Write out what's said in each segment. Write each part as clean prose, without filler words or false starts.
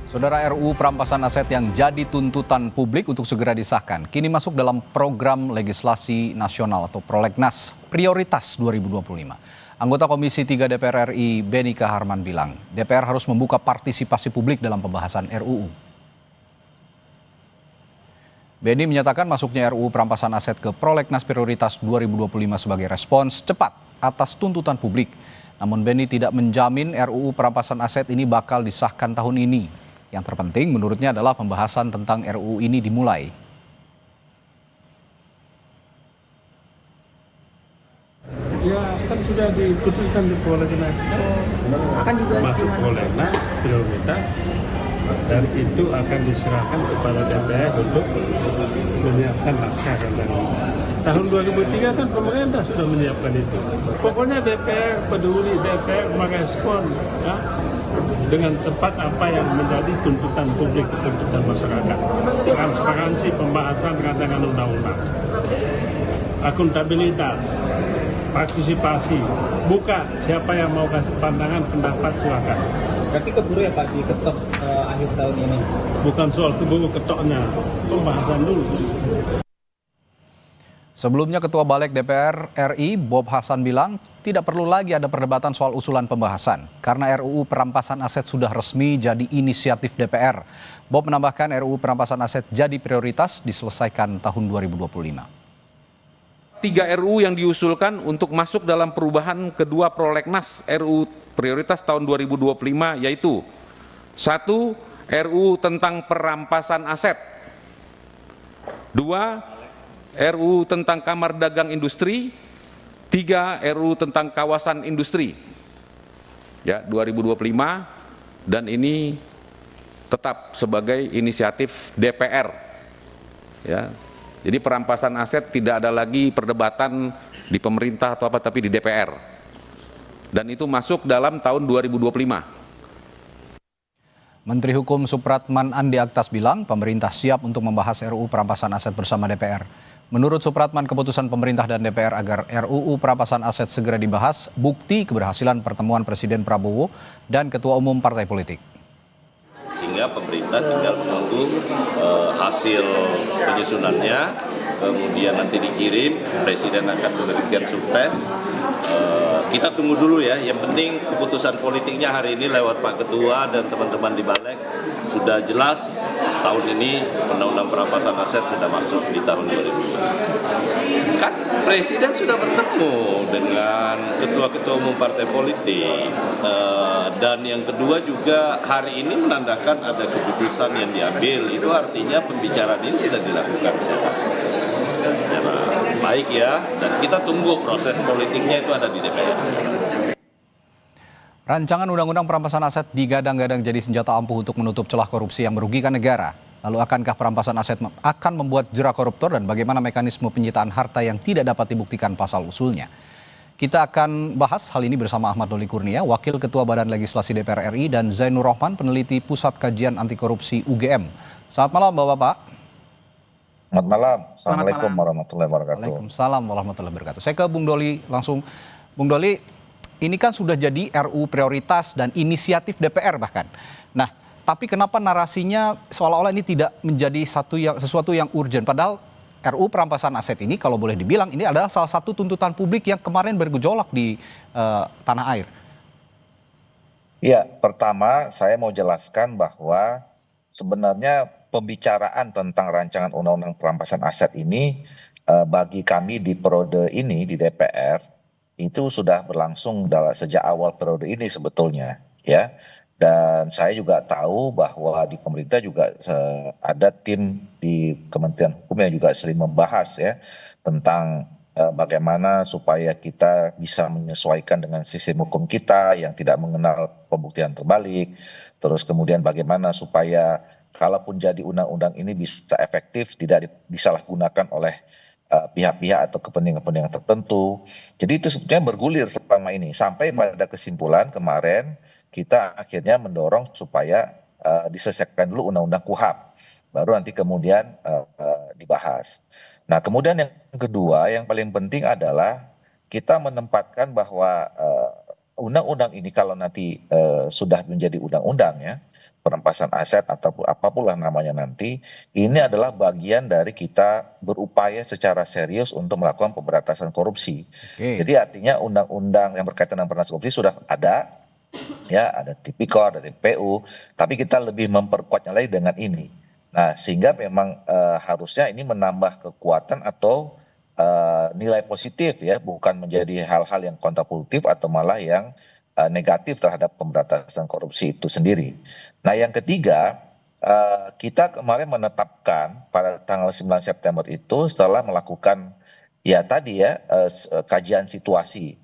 Saudara, RUU Perampasan Aset yang jadi tuntutan publik untuk segera disahkan kini masuk dalam program legislasi nasional atau Prolegnas Prioritas 2025. Anggota Komisi 3 DPR RI Benika Harman bilang, DPR harus membuka partisipasi publik dalam pembahasan RUU. Beni menyatakan masuknya RUU Perampasan Aset ke Prolegnas Prioritas 2025 sebagai respons cepat atas tuntutan publik. Namun Beni tidak menjamin RUU Perampasan Aset ini bakal disahkan tahun ini. Yang terpenting menurutnya adalah pembahasan tentang RUU ini dimulai. Ya, kan sudah diputuskan di Prolegnas, akan dibahas masuk Prolegnas prioritas, dan itu akan diserahkan kepada DPR untuk menyiapkan naskah tentang itu. Tahun 2003 kan pemerintah sudah menyiapkan itu. Pokoknya DPR peduli, DPR merespon ya, dengan cepat apa yang menjadi tuntutan publik, tuntutan masyarakat. Transparansi pembahasan rancangan undang-undang, akuntabilitas, partisipasi, buka siapa yang mau kasih pandangan, pendapat, silakan. Berarti keburu ya Pak diketok akhir tahun ini? Bukan soal keburu ketoknya, pembahasan dulu. Sebelumnya Ketua Balik DPR RI Bob Hasan bilang tidak perlu lagi ada perdebatan soal usulan pembahasan karena RUU Perampasan Aset sudah resmi jadi inisiatif DPR. Bob menambahkan RUU Perampasan Aset jadi prioritas diselesaikan tahun 2025. 3 RUU yang diusulkan untuk masuk dalam perubahan kedua Prolegnas RUU Prioritas tahun 2025 yaitu 1. RUU tentang perampasan aset, 2. RUU tentang Kamar Dagang Industri, 3. RUU tentang kawasan industri ya 2025, dan ini tetap sebagai inisiatif DPR ya. Jadi perampasan aset tidak ada lagi perdebatan di pemerintah atau apa, tapi di DPR. Dan itu masuk dalam tahun 2025. Menteri Hukum Supratman Andi Aktas bilang pemerintah siap untuk membahas RUU Perampasan Aset bersama DPR. Menurut Supratman, keputusan pemerintah dan DPR agar RUU Perampasan Aset segera dibahas bukti keberhasilan pertemuan Presiden Prabowo dan Ketua Umum Partai Politik. Sehingga pemerintah tinggal menunggu hasil penyusunannya, kemudian nanti dikirim, Presiden akan memberikan surprise. Kita tunggu dulu ya, yang penting keputusan politiknya hari ini lewat Pak Ketua dan teman-teman di Balik sudah jelas. Tahun ini Undang-Undang Perampasan Aset sudah masuk di tahun 2020. Kan Presiden sudah bertemu dengan ketua-ketua umum partai politik, dan yang kedua juga hari ini menandakan ada keputusan yang diambil. Itu artinya pembicaraan ini sudah dilakukan secara baik ya, dan kita tunggu proses politiknya itu ada di DPR. Rancangan Undang-Undang Perampasan Aset digadang-gadang jadi senjata ampuh untuk menutup celah korupsi yang merugikan negara. Lalu akankah perampasan aset akan membuat jerak koruptor dan bagaimana mekanisme penyitaan harta yang tidak dapat dibuktikan pasal usulnya? Kita akan bahas hal ini bersama Ahmad Doli Kurnia, Wakil Ketua Badan Legislasi DPR RI, dan Zainur Rohman, peneliti Pusat Kajian Anti Korupsi UGM. Selamat malam Bapak-Bapak. Selamat malam. Assalamualaikum warahmatullahi wabarakatuh. Waalaikumsalam warahmatullahi wabarakatuh. Saya ke Bung Doli langsung. Bung Doli, ini kan sudah jadi RUU prioritas dan inisiatif DPR bahkan. Nah, tapi kenapa narasinya seolah-olah ini tidak menjadi sesuatu yang urgent? Padahal RUU Perampasan Aset ini kalau boleh dibilang ini adalah salah satu tuntutan publik yang kemarin bergejolak di tanah air. Ya, pertama saya mau jelaskan bahwa sebenarnya pembicaraan tentang rancangan Undang-Undang Perampasan Aset ini bagi kami di periode ini di DPR itu sudah berlangsung sejak awal periode ini sebetulnya ya. Dan saya juga tahu bahwa di pemerintah juga ada tim di Kementerian Hukum yang juga sering membahas ya tentang bagaimana supaya kita bisa menyesuaikan dengan sistem hukum kita yang tidak mengenal pembuktian terbalik. Terus kemudian bagaimana supaya kalaupun jadi undang-undang ini bisa efektif, tidak disalahgunakan oleh pihak-pihak atau kepentingan-kepentingan tertentu. Jadi itu sebetulnya bergulir selama ini sampai pada kesimpulan kemarin kita akhirnya mendorong supaya diselesaikan dulu undang-undang KUHP, baru nanti kemudian dibahas. Nah, kemudian yang kedua yang paling penting adalah kita menempatkan bahwa undang-undang ini kalau nanti sudah menjadi undang-undang ya, perampasan aset ataupun apapun lah namanya nanti, ini adalah bagian dari kita berupaya secara serius untuk melakukan pemberantasan korupsi. Oke. Jadi artinya undang-undang yang berkaitan dengan pemberantasan korupsi sudah ada, ya ada Tipikor, ada TPU, tapi kita lebih memperkuatnya lagi dengan ini. Nah, sehingga memang harusnya ini menambah kekuatan atau nilai positif ya, bukan menjadi hal-hal yang kontraproduktif atau malah yang negatif terhadap pemberantasan korupsi itu sendiri. Nah, yang ketiga, kita kemarin menetapkan pada tanggal 9 September itu setelah melakukan ya tadi ya kajian situasi.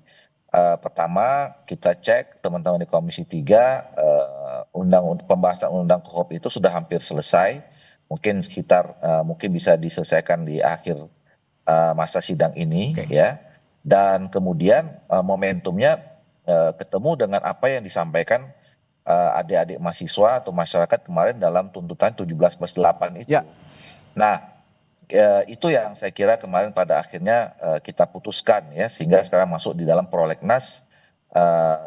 Pertama kita cek teman-teman di Komisi 3 pembahasan undang KOHOP itu sudah hampir selesai. Mungkin sekitar mungkin bisa diselesaikan di akhir masa sidang ini Oke. ya. Dan kemudian momentumnya ketemu dengan apa yang disampaikan adik-adik mahasiswa atau masyarakat kemarin dalam tuntutan 17+8 itu. Ya. Nah, itu yang saya kira kemarin pada akhirnya kita putuskan ya, sehingga sekarang masuk di dalam prolegnas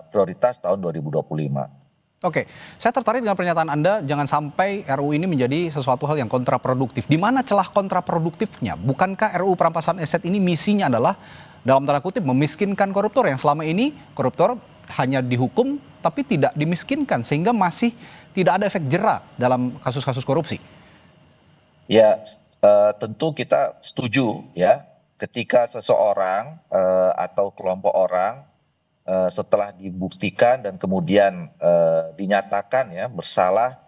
prioritas tahun 2025. Oke, saya tertarik dengan pernyataan Anda, jangan sampai RUU ini menjadi sesuatu hal yang kontraproduktif. Di mana celah kontraproduktifnya? Bukankah RUU perampasan aset ini misinya adalah, dalam tanda kutip, memiskinkan koruptor yang selama ini koruptor hanya dihukum tapi tidak dimiskinkan, sehingga masih tidak ada efek jera dalam kasus-kasus korupsi? Ya, tentu kita setuju ya, ketika seseorang atau kelompok orang setelah dibuktikan dan kemudian dinyatakan ya bersalah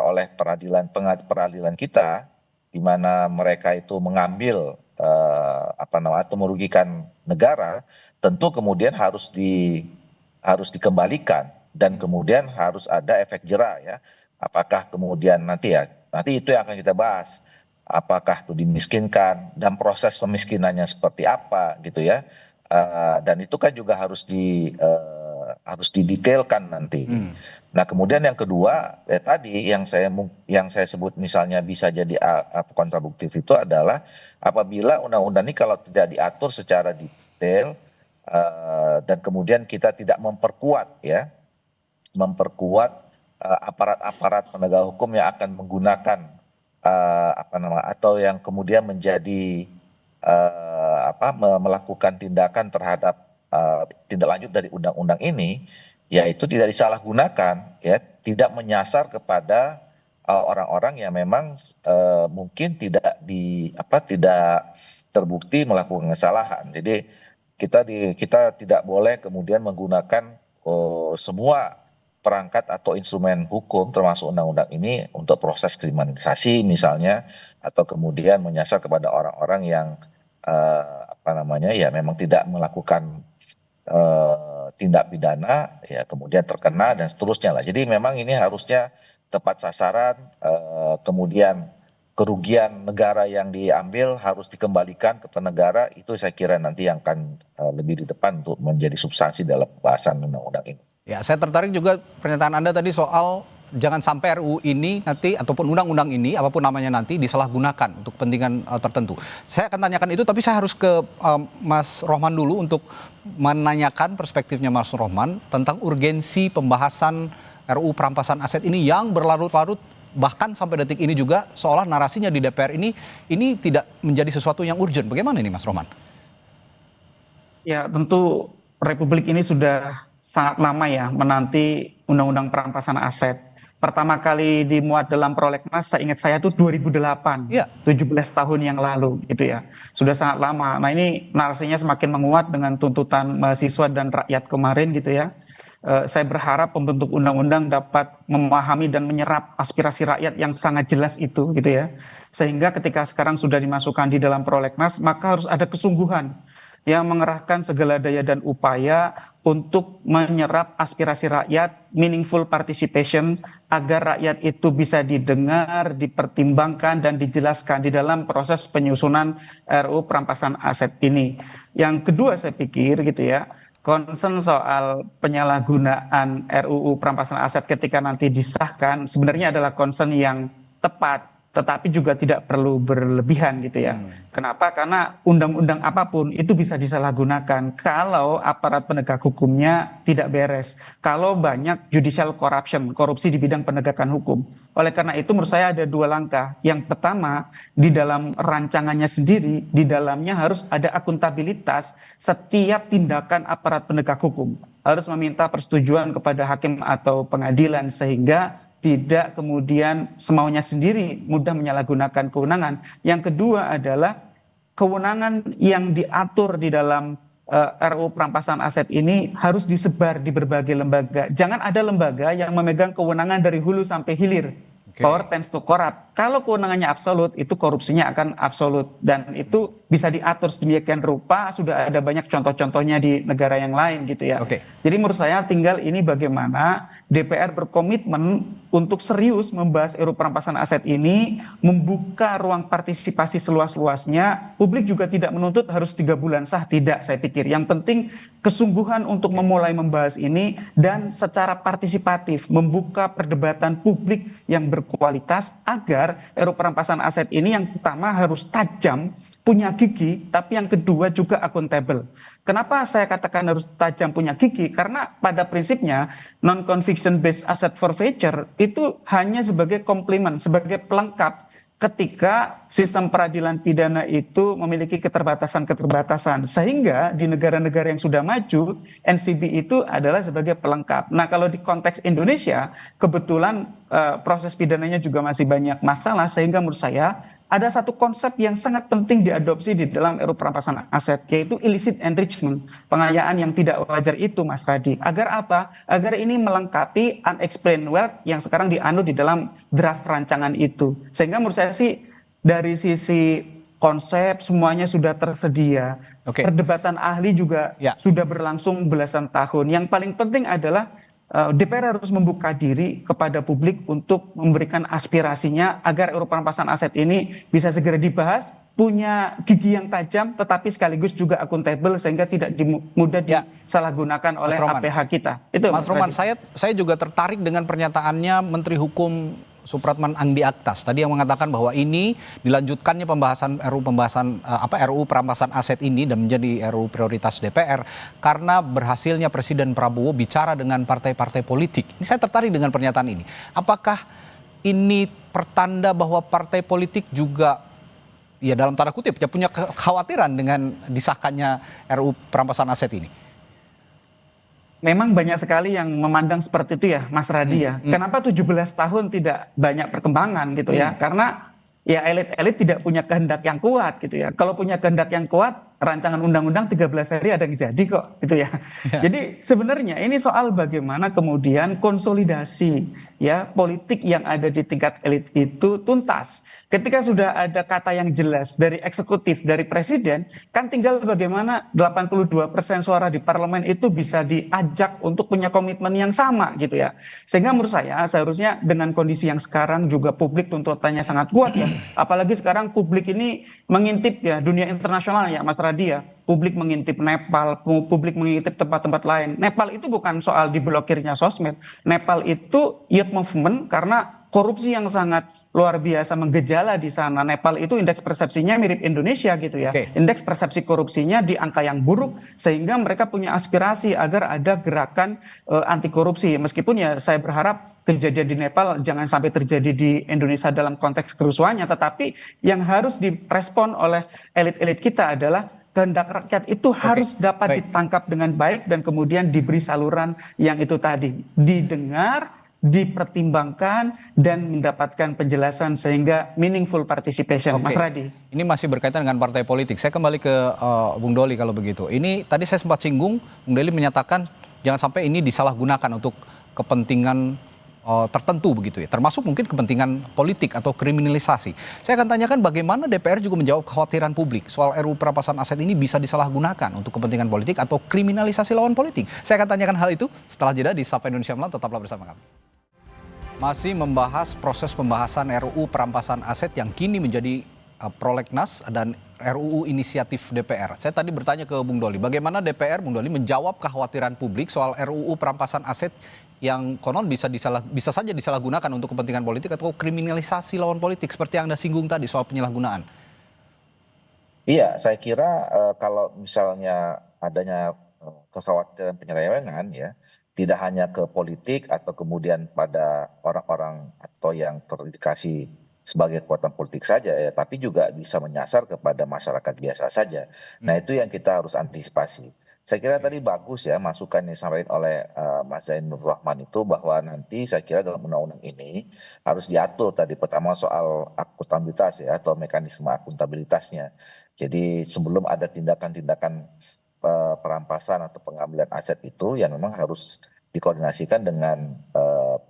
oleh peradilan kita, di mana mereka itu mengambil atau merugikan negara, tentu kemudian harus dikembalikan dan kemudian harus ada efek jera ya. Apakah kemudian nanti itu yang akan kita bahas. Apakah itu dimiskinkan dan proses pemiskinannya seperti apa gitu ya. Dan itu kan juga harus didetailkan nanti. Nah, kemudian yang kedua tadi yang saya sebut misalnya bisa jadi kontraproduktif itu adalah apabila undang-undang ini kalau tidak diatur secara detail dan kemudian kita tidak memperkuat aparat-aparat penegak hukum yang akan menggunakan atau yang kemudian menjadi melakukan tindakan terhadap tindak lanjut dari undang-undang ini, yaitu tidak disalahgunakan, ya, tidak menyasar kepada orang-orang yang memang mungkin tidak terbukti melakukan kesalahan. Jadi kita tidak boleh kemudian menggunakan semua perangkat atau instrumen hukum termasuk undang-undang ini untuk proses kriminalisasi misalnya, atau kemudian menyasar kepada orang-orang yang memang tidak melakukan tindak pidana ya kemudian terkena dan seterusnya lah. Jadi memang ini harusnya tepat sasaran, kemudian kerugian negara yang diambil harus dikembalikan kepada negara. Itu saya kira nanti yang akan lebih di depan untuk menjadi substansi dalam pembahasan undang-undang ini. Ya, saya tertarik juga pernyataan Anda tadi soal jangan sampai RUU ini nanti ataupun undang-undang ini apapun namanya nanti disalahgunakan untuk kepentingan tertentu. Saya akan tanyakan itu, tapi saya harus ke Mas Rohman dulu untuk menanyakan perspektifnya Mas Rohman tentang urgensi pembahasan RUU perampasan aset ini yang berlarut-larut, bahkan sampai detik ini juga seolah narasinya di DPR ini tidak menjadi sesuatu yang urgent. Bagaimana ini Mas Rohman? Ya, tentu Republik ini sudah sangat lama ya menanti undang-undang perampasan aset. Pertama kali dimuat dalam prolegnas, saya ingat saya itu 2008, Ya. 17 tahun yang lalu gitu ya. Sudah sangat lama. Nah, ini narasinya semakin menguat dengan tuntutan mahasiswa dan rakyat kemarin gitu ya. Saya berharap pembentuk undang-undang dapat memahami dan menyerap aspirasi rakyat yang sangat jelas itu gitu ya. Sehingga ketika sekarang sudah dimasukkan di dalam prolegnas, maka harus ada kesungguhan yang mengerahkan segala daya dan upaya untuk menyerap aspirasi rakyat, meaningful participation, agar rakyat itu bisa didengar, dipertimbangkan, dan dijelaskan di dalam proses penyusunan RUU perampasan aset ini. Yang kedua saya pikir gitu ya, concern soal penyalahgunaan RUU perampasan aset ketika nanti disahkan sebenarnya adalah concern yang tepat, tetapi juga tidak perlu berlebihan gitu ya. Kenapa? Karena undang-undang apapun itu bisa disalahgunakan kalau aparat penegak hukumnya tidak beres, kalau banyak judicial corruption, korupsi di bidang penegakan hukum. Oleh karena itu menurut saya ada dua langkah. Yang pertama, di dalam rancangannya sendiri, di dalamnya harus ada akuntabilitas setiap tindakan aparat penegak hukum. Harus meminta persetujuan kepada hakim atau pengadilan sehingga tidak kemudian semaunya sendiri mudah menyalahgunakan kewenangan. Yang kedua adalah kewenangan yang diatur di dalam RUU perampasan aset ini harus disebar di berbagai lembaga. Jangan ada lembaga yang memegang kewenangan dari hulu sampai hilir. Power tends to corrupt. Kalau kewenangannya absolut, itu korupsinya akan absolut. Dan itu bisa diatur sedemikian rupa, sudah ada banyak contoh-contohnya di negara yang lain gitu ya. Jadi menurut saya tinggal ini bagaimana DPR berkomitmen untuk serius membahas RUU perampasan aset ini, membuka ruang partisipasi seluas-luasnya. Publik juga tidak menuntut harus 3 bulan sah, tidak saya pikir. Yang penting kesungguhan untuk memulai membahas ini dan secara partisipatif membuka perdebatan publik yang berkualitas agar RUU perampasan aset ini yang pertama harus tajam, punya gigi, tapi yang kedua juga akuntabel. Kenapa saya katakan harus tajam, punya gigi? Karena pada prinsipnya non-conviction based asset forfeiture itu hanya sebagai komplement, sebagai pelengkap ketika sistem peradilan pidana itu memiliki keterbatasan-keterbatasan. Sehingga di negara-negara yang sudah maju, NCB itu adalah sebagai pelengkap. Nah, kalau di konteks Indonesia, kebetulan proses pidananya juga masih banyak masalah, sehingga menurut saya ada satu konsep yang sangat penting diadopsi di dalam RUU perampasan aset, yaitu illicit enrichment, pengayaan yang tidak wajar itu, Mas Radi. Agar apa? Agar ini melengkapi unexplained wealth yang sekarang dianut di dalam draft rancangan itu. Sehingga menurut saya sih dari sisi konsep semuanya sudah tersedia. Perdebatan ahli juga sudah berlangsung belasan tahun. Yang paling penting adalah DPR harus membuka diri kepada publik untuk memberikan aspirasinya agar RUU perampasan aset ini bisa segera dibahas, punya gigi yang tajam, tetapi sekaligus juga akuntabel sehingga tidak mudah disalahgunakan oleh APH kita. Itu Mas Roman, saya juga tertarik dengan pernyataannya Menteri Hukum Supratman Andi Aktas tadi yang mengatakan bahwa ini dilanjutkannya RUU perampasan aset ini dan menjadi RUU prioritas DPR karena berhasilnya Presiden Prabowo bicara dengan partai-partai politik. Ini saya tertarik dengan pernyataan ini. Apakah ini pertanda bahwa partai politik juga ya dalam tanda kutip ya punya kekhawatiran dengan disahkannya RUU perampasan aset ini? Memang banyak sekali yang memandang seperti itu ya, Mas Radi ya. Kenapa 17 tahun tidak banyak perkembangan gitu ya? Karena ya elit-elit tidak punya kehendak yang kuat gitu ya. Kalau punya kehendak yang kuat, rancangan undang-undang 13 hari ada yang jadi kok gitu ya. Jadi sebenarnya ini soal bagaimana kemudian konsolidasi ya politik yang ada di tingkat elit itu tuntas. Ketika sudah ada kata yang jelas dari eksekutif, dari presiden, kan tinggal bagaimana 82% suara di parlemen itu bisa diajak untuk punya komitmen yang sama gitu ya. Sehingga menurut saya seharusnya dengan kondisi yang sekarang juga publik tuntutannya sangat kuat ya. Apalagi sekarang publik ini mengintip ya dunia internasional ya Mas Radi ya. Publik mengintip Nepal, publik mengintip tempat-tempat lain. Nepal itu bukan soal diblokirnya sosmed. Nepal itu youth movement karena korupsi yang sangat luar biasa menggejala di sana. Nepal itu indeks persepsinya mirip Indonesia gitu ya. Indeks persepsi korupsinya di angka yang buruk sehingga mereka punya aspirasi agar ada gerakan anti korupsi. Meskipun ya saya berharap kejadian di Nepal jangan sampai terjadi di Indonesia dalam konteks kerusuhannya, tetapi yang harus direspon oleh elit-elit kita adalah kehendak rakyat itu harus dapat ditangkap dengan baik dan kemudian diberi saluran yang itu tadi. Didengar, dipertimbangkan, dan mendapatkan penjelasan sehingga meaningful participation. Mas Radi. Ini masih berkaitan dengan partai politik. Saya kembali ke Bung Doli kalau begitu. Ini tadi saya sempat singgung, Bung Doli menyatakan jangan sampai ini disalahgunakan untuk kepentingan tertentu begitu ya, termasuk mungkin kepentingan politik atau kriminalisasi. Saya akan tanyakan bagaimana DPR juga menjawab kekhawatiran publik soal RUU perampasan aset ini bisa disalahgunakan untuk kepentingan politik atau kriminalisasi lawan politik. Saya akan tanyakan hal itu setelah jeda di Sapa Indonesia Malam, tetaplah bersama kami. Masih membahas proses pembahasan RUU perampasan aset yang kini menjadi prolegnas dan RUU inisiatif DPR. Saya tadi bertanya ke Bung Doli, bagaimana DPR, Bung Doli, menjawab kekhawatiran publik soal RUU perampasan aset yang konon bisa saja disalahgunakan untuk kepentingan politik atau kriminalisasi lawan politik seperti yang Anda singgung tadi soal penyalahgunaan. Iya, saya kira kalau misalnya adanya kekhawatiran penyelewengan ya, tidak hanya ke politik atau kemudian pada orang-orang atau yang terindikasi sebagai kekuatan politik saja ya, tapi juga bisa menyasar kepada masyarakat biasa saja. Nah, itu yang kita harus antisipasi. Saya kira tadi bagus ya masukan yang disampaikan oleh Mas Zainur Rahman itu, bahwa nanti saya kira dalam undang-undang ini harus diatur tadi pertama soal akuntabilitas ya, atau mekanisme akuntabilitasnya. Jadi sebelum ada tindakan-tindakan perampasan atau pengambilan aset itu yang memang harus dikoordinasikan dengan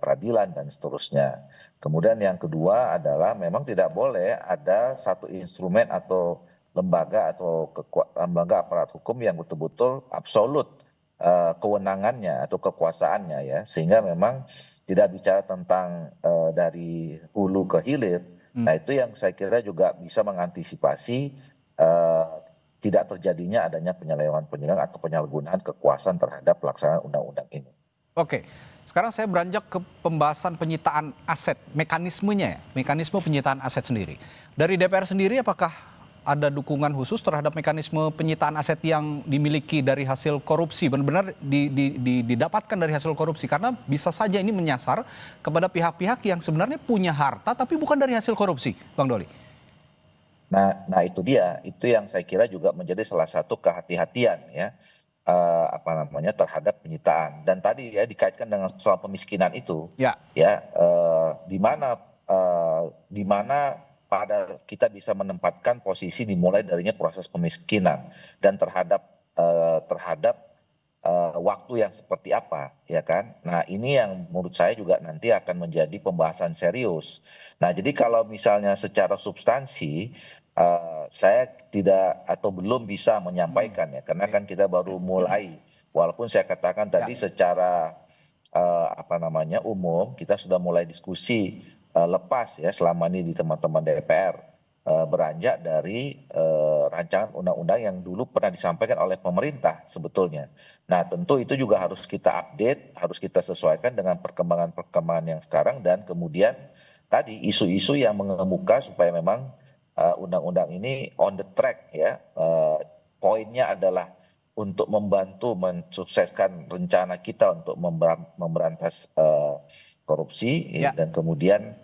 peradilan dan seterusnya. Kemudian yang kedua adalah memang tidak boleh ada satu instrumen atau lembaga atau lembaga aparat hukum yang betul-betul absolut kewenangannya atau kekuasaannya ya, sehingga memang tidak bicara tentang dari hulu ke hilir. Nah, itu yang saya kira juga bisa mengantisipasi tidak terjadinya adanya penyelewengan atau penyalahgunaan kekuasaan terhadap pelaksanaan undang-undang ini. Oke, sekarang saya beranjak ke pembahasan penyitaan aset, mekanismenya ya, mekanisme penyitaan aset sendiri. Dari DPR sendiri apakah ada dukungan khusus terhadap mekanisme penyitaan aset yang dimiliki dari hasil korupsi, benar-benar didapatkan dari hasil korupsi? Karena bisa saja ini menyasar kepada pihak-pihak yang sebenarnya punya harta tapi bukan dari hasil korupsi, Bang Doli. Nah itu dia, itu yang saya kira juga menjadi salah satu kehati-hatian ya, terhadap penyitaan. Dan tadi ya dikaitkan dengan soal pemiskinan itu, Ya. di mana pada kita bisa menempatkan posisi dimulai darinya proses pemiskinan dan terhadap waktu yang seperti apa, ya kan? Nah, ini yang menurut saya juga nanti akan menjadi pembahasan serius. Nah, jadi kalau misalnya secara substansi saya tidak atau belum bisa menyampaikan ya, karena kan kita baru mulai. Walaupun saya katakan tadi secara umum kita sudah mulai diskusi lepas ya selama ini di teman-teman DPR, beranjak dari rancangan undang-undang yang dulu pernah disampaikan oleh pemerintah sebetulnya. Nah, tentu itu juga harus kita update, harus kita sesuaikan dengan perkembangan yang sekarang, dan kemudian tadi isu-isu yang mengemuka supaya memang undang-undang ini on the track ya. Poinnya adalah untuk membantu mensukseskan rencana kita untuk memberantas korupsi ya, dan kemudian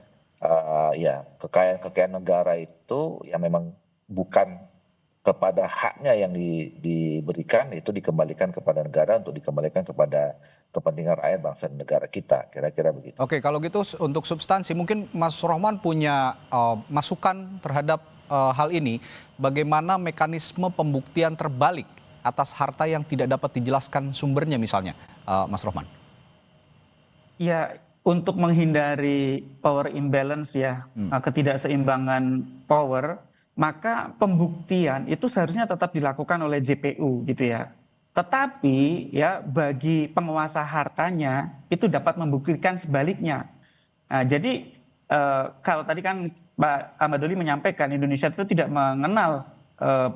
kekayaan negara itu yang memang bukan kepada haknya yang diberikan, itu dikembalikan kepada negara untuk dikembalikan kepada kepentingan rakyat bangsa dan negara kita, kira-kira begitu. Oke, kalau gitu untuk substansi mungkin Mas Rohman punya masukan terhadap hal ini, bagaimana mekanisme pembuktian terbalik atas harta yang tidak dapat dijelaskan sumbernya misalnya, Mas Rohman? Ya, untuk menghindari power imbalance ya, ketidakseimbangan power, maka pembuktian itu seharusnya tetap dilakukan oleh JPU gitu ya. Tetapi ya bagi penguasa hartanya itu dapat membuktikan sebaliknya. Nah, jadi kalau tadi kan Pak Ahmad Doli menyampaikan Indonesia itu tidak mengenal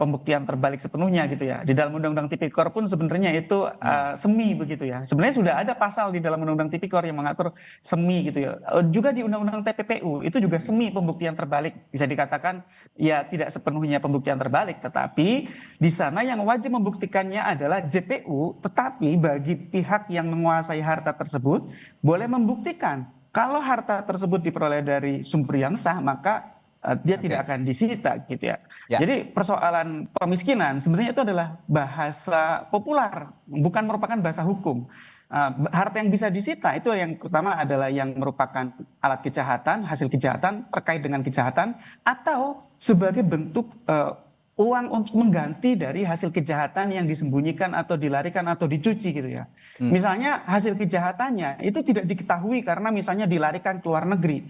pembuktian terbalik sepenuhnya gitu ya. Di dalam Undang-Undang Tipikor pun sebenarnya itu semi begitu ya. Sebenarnya sudah ada pasal di dalam Undang-Undang Tipikor yang mengatur semi gitu ya. Juga di Undang-Undang TPPU itu juga semi pembuktian terbalik. Bisa dikatakan ya tidak sepenuhnya pembuktian terbalik, tetapi di sana yang wajib membuktikannya adalah JPU, tetapi bagi pihak yang menguasai harta tersebut boleh membuktikan kalau harta tersebut diperoleh dari sumber yang sah, maka dia tidak akan disita gitu ya. Jadi persoalan pemiskinan sebenarnya itu adalah bahasa populer, bukan merupakan bahasa hukum. Harta yang bisa disita itu yang pertama adalah yang merupakan alat kejahatan, hasil kejahatan terkait dengan kejahatan, atau sebagai bentuk uang untuk mengganti dari hasil kejahatan yang disembunyikan atau dilarikan atau dicuci gitu ya. Misalnya hasil kejahatannya itu tidak diketahui karena misalnya dilarikan ke luar negeri.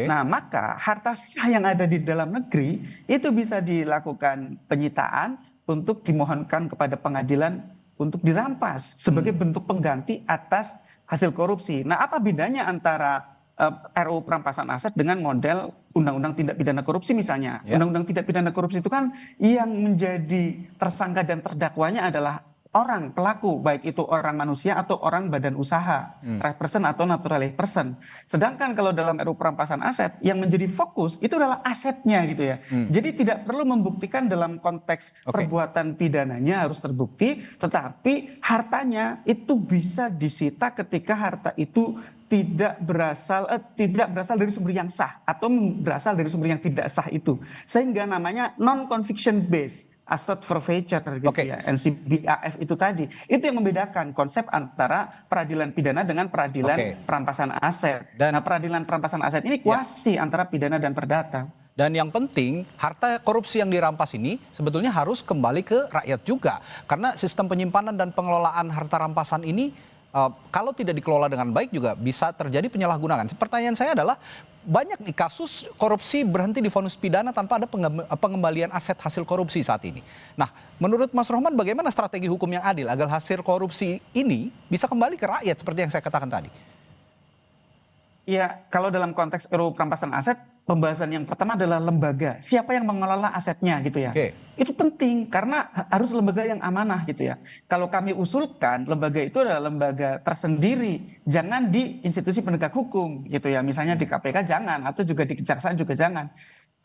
Nah, maka harta sah yang ada di dalam negeri itu bisa dilakukan penyitaan untuk dimohonkan kepada pengadilan untuk dirampas sebagai bentuk pengganti atas hasil korupsi. Nah, apa bedanya antara RUU perampasan aset dengan model Undang-Undang Tindak Pidana Korupsi misalnya? Undang-Undang Tindak Pidana Korupsi itu kan yang menjadi tersangka dan terdakwanya adalah orang pelaku, baik itu orang manusia atau orang badan usaha, right person atau naturalized person. Sedangkan kalau dalam RUU perampasan aset yang menjadi fokus itu adalah asetnya gitu ya. Jadi tidak perlu membuktikan dalam konteks perbuatan pidananya harus terbukti, tetapi hartanya itu bisa disita ketika harta itu tidak berasal dari sumber yang sah atau berasal dari sumber yang tidak sah itu, sehingga namanya non conviction based asset forfeiture gitu ya, NCBAF itu tadi. Itu yang membedakan konsep antara peradilan pidana dengan peradilan perampasan aset. Nah, peradilan perampasan aset ini kuasi antara pidana dan perdata. Dan yang penting, harta korupsi yang dirampas ini sebetulnya harus kembali ke rakyat juga. Karena sistem penyimpanan dan pengelolaan harta rampasan ini kalau tidak dikelola dengan baik juga bisa terjadi penyalahgunaan. Pertanyaan saya adalah, banyak nih kasus korupsi berhenti di vonis pidana tanpa ada pengembalian aset hasil korupsi saat ini. Nah, menurut Mas Rohman bagaimana strategi hukum yang adil agar hasil korupsi ini bisa kembali ke rakyat seperti yang saya katakan tadi? Ya, kalau dalam konteks RUU perampasan aset, pembahasan yang pertama adalah lembaga. Siapa yang mengelola asetnya gitu ya. Itu penting karena harus lembaga yang amanah gitu ya. Kalau kami usulkan, lembaga itu adalah lembaga tersendiri. Jangan di institusi penegak hukum gitu ya. Misalnya di KPK jangan, atau juga di Kejaksaan juga jangan.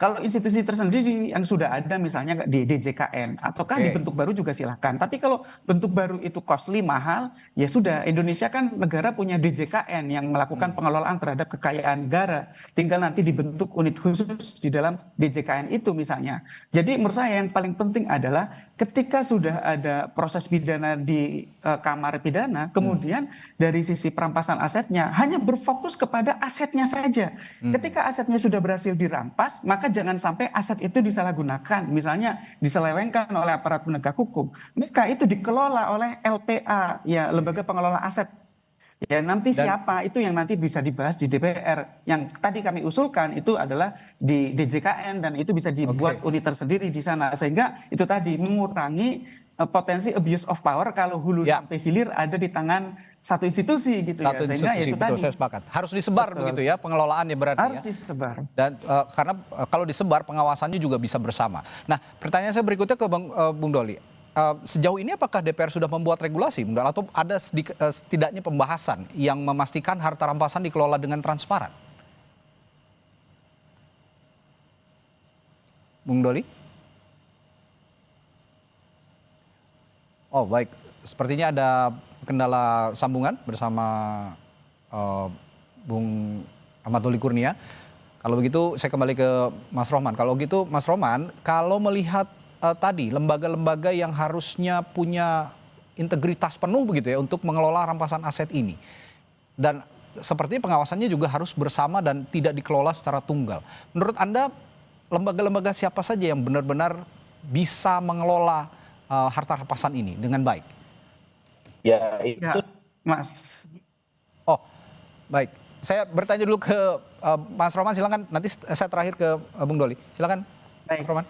Kalau institusi tersendiri yang sudah ada misalnya di DJKN ataukah dibentuk baru juga silahkan. Tapi kalau bentuk baru itu costly, mahal, ya sudah, Indonesia kan negara punya DJKN yang melakukan pengelolaan terhadap kekayaan negara. Tinggal nanti dibentuk unit khusus di dalam DJKN itu misalnya. Jadi menurut saya yang paling penting adalah ketika sudah ada proses pidana di kamar pidana, kemudian dari sisi perampasan asetnya hanya berfokus kepada asetnya saja. Ketika asetnya sudah berhasil dirampas, maka jangan sampai aset itu disalahgunakan, misalnya diselewengkan oleh aparat penegak hukum. Maka itu dikelola oleh LPA, ya, lembaga pengelola aset. Ya, nanti siapa itu yang nanti bisa dibahas di DPR. Yang tadi kami usulkan itu adalah di DJKN dan itu bisa dibuat unit tersendiri di sana, sehingga itu tadi mengurangi potensi abuse of power kalau hulu sampai hilir ada di tangan satu institusi gitu ya. Sehingga itu betul, tadi saya sepakat. Harus disebar begitu ya pengelolaannya berarti harus disebar. Dan karena kalau disebar pengawasannya juga bisa bersama. Nah, pertanyaan saya berikutnya ke Bung Doli. Sejauh ini apakah DPR sudah membuat regulasi atau ada setidaknya pembahasan yang memastikan harta rampasan dikelola dengan transparan? Bung Doli? Oh, baik. Sepertinya ada kendala sambungan bersama Bung Ahmad Doli Kurnia. Kalau begitu saya kembali ke Mas Rohman. Kalau gitu Mas Rohman, kalau melihat tadi lembaga-lembaga yang harusnya punya integritas penuh begitu ya untuk mengelola rampasan aset ini, dan sepertinya pengawasannya juga harus bersama dan tidak dikelola secara tunggal. Menurut Anda lembaga-lembaga siapa saja yang benar-benar bisa mengelola harta rampasan ini dengan baik? Ya itu Mas. Oh, baik. Saya bertanya dulu ke Mas Rohman, silakan. Nanti saya terakhir ke Bung Doli. Silakan, Mas Rohman.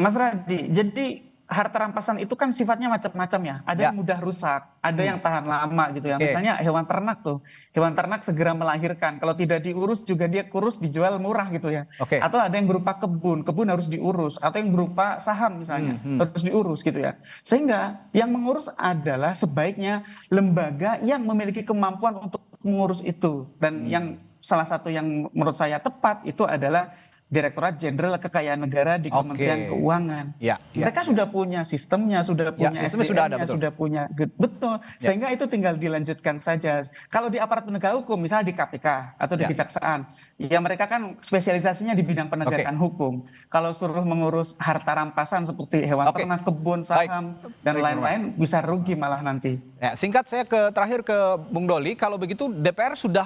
Mas Radi, jadi harta rampasan itu kan sifatnya macam-macam ya. Ada yang mudah rusak, ada yang tahan lama gitu ya. Misalnya hewan ternak tuh, hewan ternak segera melahirkan. Kalau tidak diurus juga dia kurus, dijual murah gitu ya. Atau ada yang berupa kebun harus diurus. Atau yang berupa saham misalnya, harus diurus gitu ya. Sehingga yang mengurus adalah sebaiknya lembaga yang memiliki kemampuan untuk mengurus itu. Dan yang salah satu yang menurut saya tepat itu adalah Direktorat Jenderal Kekayaan Negara di Kementerian Keuangan. Mereka sudah punya sistemnya, sudah punya SDM-nya, sudah punya betul. Sehingga itu tinggal dilanjutkan saja. Kalau di aparat penegak hukum, misalnya di KPK atau di Kejaksaan, ya mereka kan spesialisasinya di bidang penegakan hukum. Kalau suruh mengurus harta rampasan seperti hewan ternak, kebun, saham, dan lain-lain, bisa rugi malah nanti. Ya, singkat saya terakhir ke Bung Doli, kalau begitu DPR sudah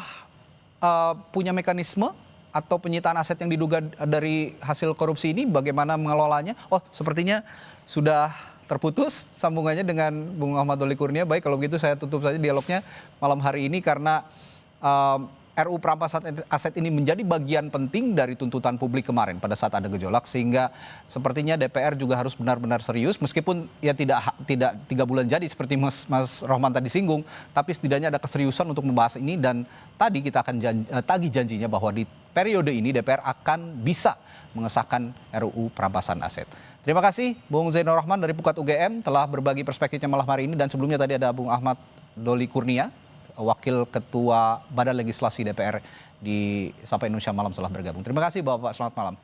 punya mekanisme atau penyitaan aset yang diduga dari hasil korupsi ini, bagaimana mengelolanya? Oh, sepertinya sudah terputus sambungannya dengan Bung Ahmad Doli Kurnia. Baik, kalau begitu saya tutup saja dialognya malam hari ini karena RUU perampasan aset ini menjadi bagian penting dari tuntutan publik kemarin pada saat ada gejolak, sehingga sepertinya DPR juga harus benar-benar serius, meskipun ya tidak 3 bulan jadi seperti Mas Rohman tadi singgung, tapi setidaknya ada keseriusan untuk membahas ini. Dan tadi kita akan tagih janjinya bahwa di periode ini DPR akan bisa mengesahkan RUU perampasan aset. Terima kasih Bung Zainur Rahman dari Pukat UGM telah berbagi perspektifnya malam hari ini, dan sebelumnya tadi ada Bung Ahmad Doli Kurnia, Wakil Ketua Badan Legislasi DPR di Sapa Indonesia Malam telah bergabung. Terima kasih Bapak, selamat malam.